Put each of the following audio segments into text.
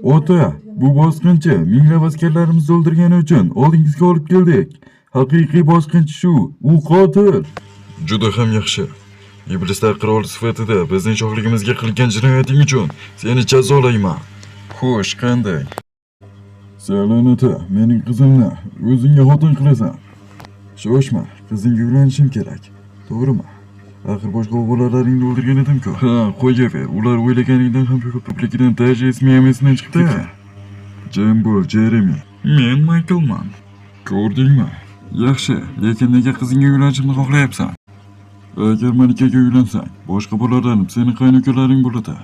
Ota, bu bosqinchi minglab askarlarimizni o'ldirgani uchun oldingizga olib keldik. Haqiqiy bosqinchi shu, u qotil. Juda ham yaxshi. Iblislar qiroli sifatida bizning shohligimizga qilgan jinoyating uchun seni jazolayman. Xo'sh, qanday? Salon ota, mening qizimni o'zingga xotin qilasan. Shoshma, qizingga uylanishim kerak. To'g'rimi? Axir boshqa o'g'illarlaringni o'ldirgan edim-ku. Ha, qo'yaver. Ular o'ylaganingdan ham ko'pligidan darajasi ismi ham esidan chiqib ketgan. Jim bo'l, Jeremi. Men Michaelman. Ko'rdingmi? Yaxshi, lekin nega qizingga uylanishimni xohlayapsan? Agar Malikaga uylansang, boshqa bolalarni sening qaynukalaring bo'ladi.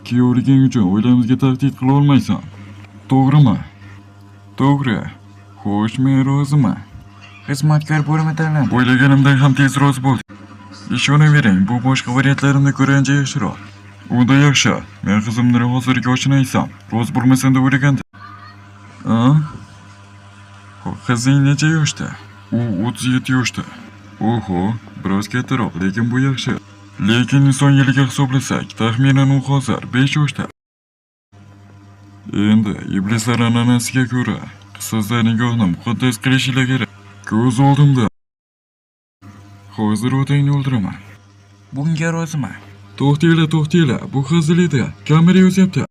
Kuyovliging uchun oilamizga tahdid qila olmaysan. To'g'rimi? To'g'ri. Xo'sh, men roziman. Xizmatkor bo'lmaganlar. O'ylaganimdan ham tez rozi bo'ldim. Ishonavering, bu boshqa variantlarimni ko'rganda yaxshiroq. Unda yaxshi. Men qizimni hozirga oshinaysam, rozi bo'lmasan deb o'ylagandim. Qizing necha yoshda? U 37 yoshda. Oho, biroz kattaroq, lekin bu yaxshi. Lekin inson yiliga hisoblasak, taxminan u hozir 5 yoshda. Endi iblislar an'anasiga ko'ra, qizlar nigohni muqaddas qilishiga kerak. Ko'z oldimda. Hozir otangni o'ldiraman. Bunga roziman. To'xtinglar, bu hazil edi. Kamera yozyapti.